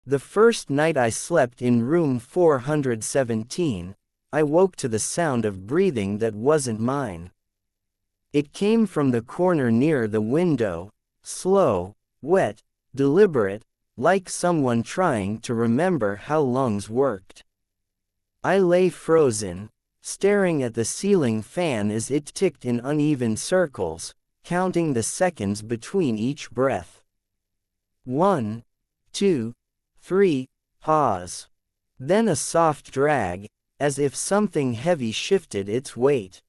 The first night I slept in room 417, I woke to the sound of breathing that wasn't mine. It came from the corner near the window, slow, wet, deliberate, like someone trying to remember how lungs worked. I lay frozen, staring at the ceiling fan as it ticked in uneven circles, counting the seconds between each breath. 1, 2, 3, pause. Then a soft drag, as if something heavy shifted its weight.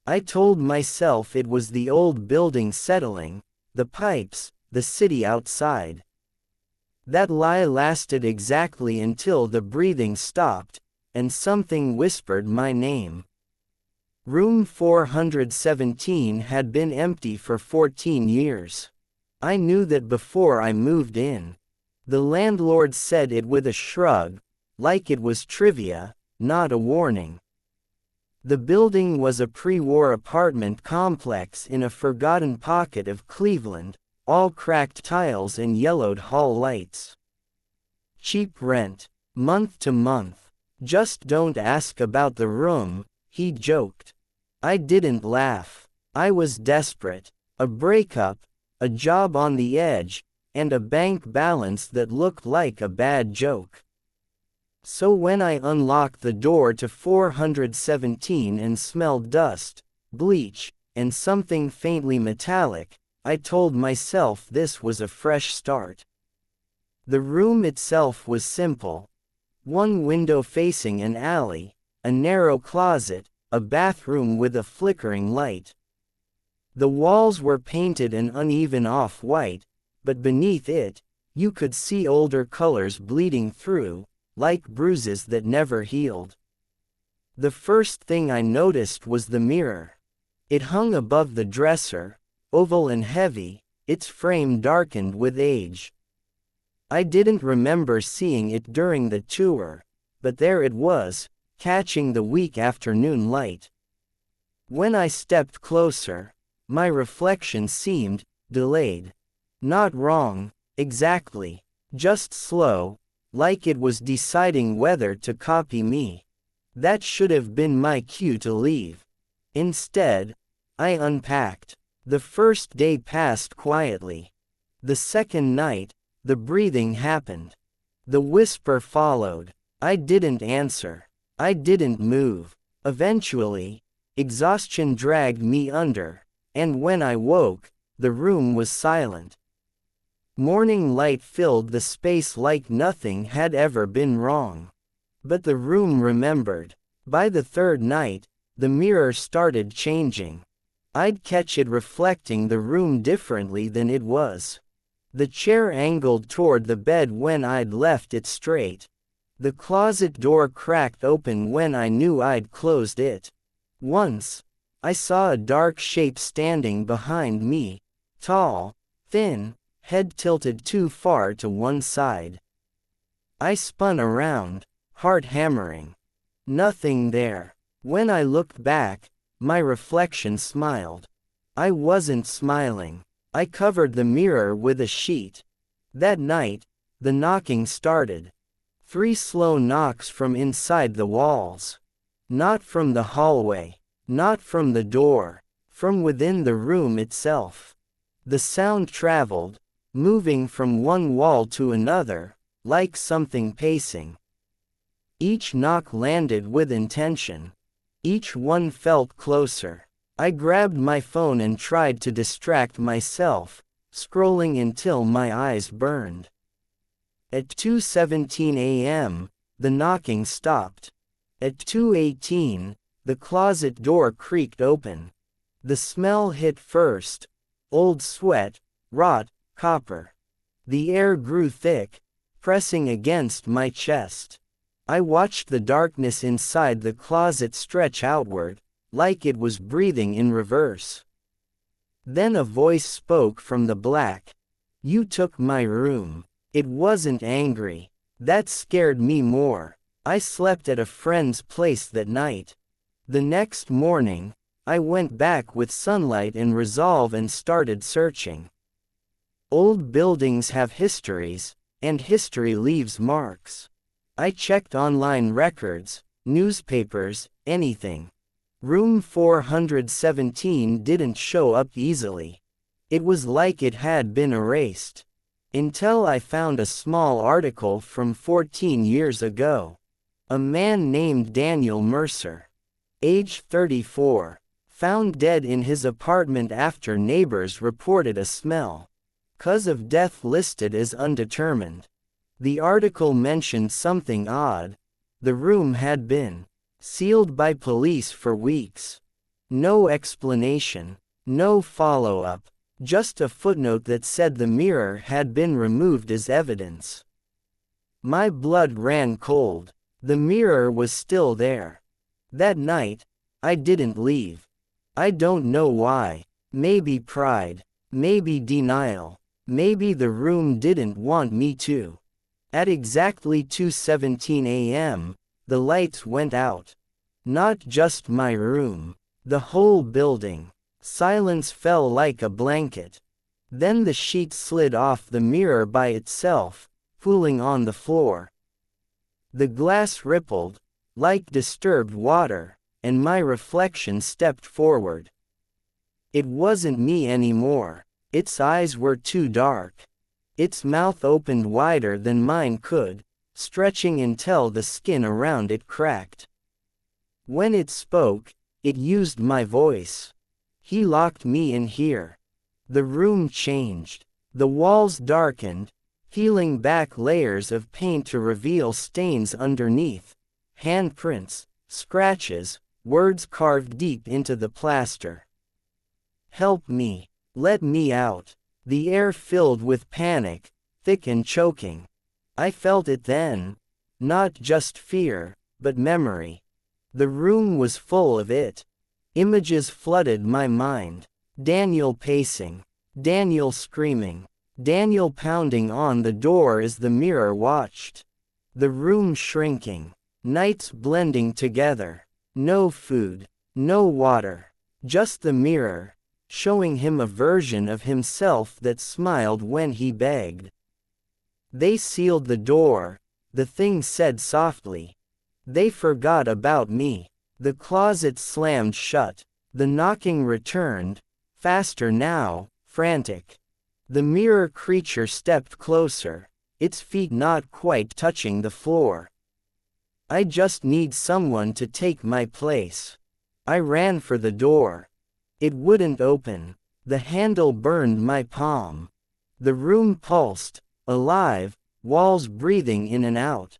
I told myself it was the old building settling, the pipes, the city outside. That lie lasted exactly until the breathing stopped, and something whispered my name. Room 417 had been empty for 14 years. I knew that before I moved in. The landlord said it with a shrug, like it was trivia, not a warning. The building was a pre-war apartment complex in a forgotten pocket of Cleveland, all cracked tiles and yellowed hall lights. Cheap rent, month to month. Just don't ask about the room, he joked. I didn't laugh. I was desperate. A breakup, a job on the edge, and a bank balance that looked like a bad joke. So when I unlocked the door to 417 and smelled dust, bleach, and something faintly metallic, I told myself this was a fresh start. The room itself was simple. One window facing an alley, a narrow closet, a bathroom with a flickering light. The walls were painted an uneven off-white, but beneath it, you could see older colors bleeding through, like bruises that never healed. The first thing I noticed was the mirror. It hung above the dresser, oval and heavy, its frame darkened with age. I didn't remember seeing it during the tour, but there it was, catching the weak afternoon light. When I stepped closer, my reflection seemed delayed. Not wrong, exactly, just slow, like it was deciding whether to copy me. That should have been my cue to leave. Instead, I unpacked. The first day passed quietly. The second night, the breathing happened. The whisper followed. I didn't answer. I didn't move. Eventually, exhaustion dragged me under, and when I woke, the room was silent. Morning light filled the space like nothing had ever been wrong. But the room remembered. By the third night, the mirror started changing. I'd catch it reflecting the room differently than it was. The chair angled toward the bed when I'd left it straight. The closet door cracked open when I knew I'd closed it. Once, I saw a dark shape standing behind me, tall, thin, head tilted too far to one side. I spun around, heart hammering. Nothing there. When I looked back, my reflection smiled. I wasn't smiling. I covered the mirror with a sheet. That night, the knocking started. 3 slow knocks from inside the walls. Not from the hallway. Not from the door. From within the room itself. The sound traveled, moving from one wall to another, like something pacing. Each knock landed with intention. Each one felt closer. I grabbed my phone and tried to distract myself, scrolling until my eyes burned. At 2:17 a.m., the knocking stopped. At 2:18, the closet door creaked open. The smell hit first. Old sweat, rot, copper. The air grew thick, pressing against my chest. I watched the darkness inside the closet stretch outward, like it was breathing in reverse. Then a voice spoke from the black. "You took my room." It wasn't angry. That scared me more. I slept at a friend's place that night. The next morning, I went back with sunlight and resolve and started searching. Old buildings have histories, And history leaves marks. I checked online records, newspapers, anything. Room 417 didn't show up easily. It was like it had been erased. Until I found a small article from 14 years ago. A man named Daniel Mercer, age 34, found dead in his apartment after neighbors reported a smell. Cause of death listed as undetermined. The article mentioned something odd. The room had been sealed by police for weeks. No explanation, no follow-up, just a footnote that said the mirror had been removed as evidence. My blood ran cold. The mirror was still there. That night, I didn't leave. I don't know why. Maybe pride. Maybe denial. Maybe the room didn't want me to. At exactly 2:17 a.m., the lights went out. Not just my room. The whole building. Silence fell like a blanket. Then the sheet slid off the mirror by itself, pooling on the floor. The glass rippled, like disturbed water, and my reflection stepped forward. It wasn't me anymore. Its eyes were too dark. Its mouth opened wider than mine could, stretching until the skin around it cracked. When it spoke, it used my voice. He locked me in here. The room changed. The walls darkened, peeling back layers of paint to reveal stains underneath. Handprints, scratches, words carved deep into the plaster. Help me. Let me out. The air filled with panic, thick and choking. I felt it then. Not just fear, but memory. The room was full of it. Images flooded my mind. Daniel pacing. Daniel screaming. Daniel pounding on the door as the mirror watched. The room shrinking. Nights blending together. No food. No water. Just the mirror, showing him a version of himself that smiled when he begged. They sealed the door, the thing said softly. They forgot about me. The closet slammed shut. The knocking returned, faster now, frantic. The mirror creature stepped closer, its feet not quite touching the floor. I just need someone to take my place. I ran for the door. It wouldn't open. The handle burned my palm. The room pulsed, alive, walls breathing in and out.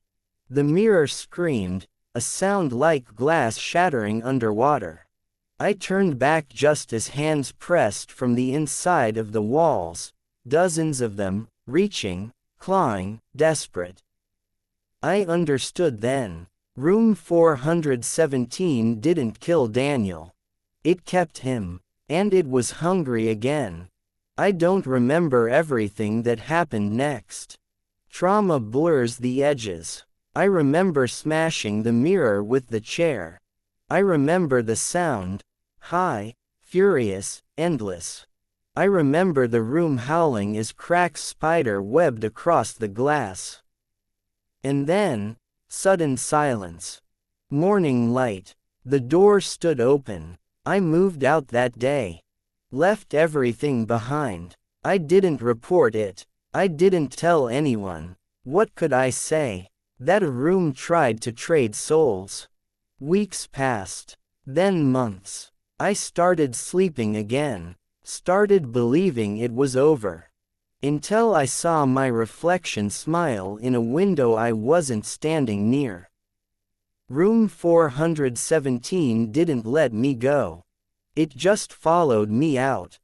The mirror screamed, a sound like glass shattering underwater. I turned back just as hands pressed from the inside of the walls, dozens of them, reaching, clawing, desperate. I understood then. Room 417 didn't kill Daniel. It kept him. And it was hungry again. I don't remember everything that happened next. Trauma blurs the edges. I remember smashing the mirror with the chair. I remember the sound, high, furious, endless. I remember the room howling as cracks spider webbed across the glass. And then, sudden silence. Morning light. The door stood open. I moved out that day. Left everything behind. I didn't report it. I didn't tell anyone. What could I say? That a room tried to trade souls. Weeks passed. Then months. I started sleeping again. Started believing it was over. Until I saw my reflection smile in a window I wasn't standing near. Room 417 didn't let me go. It just followed me out.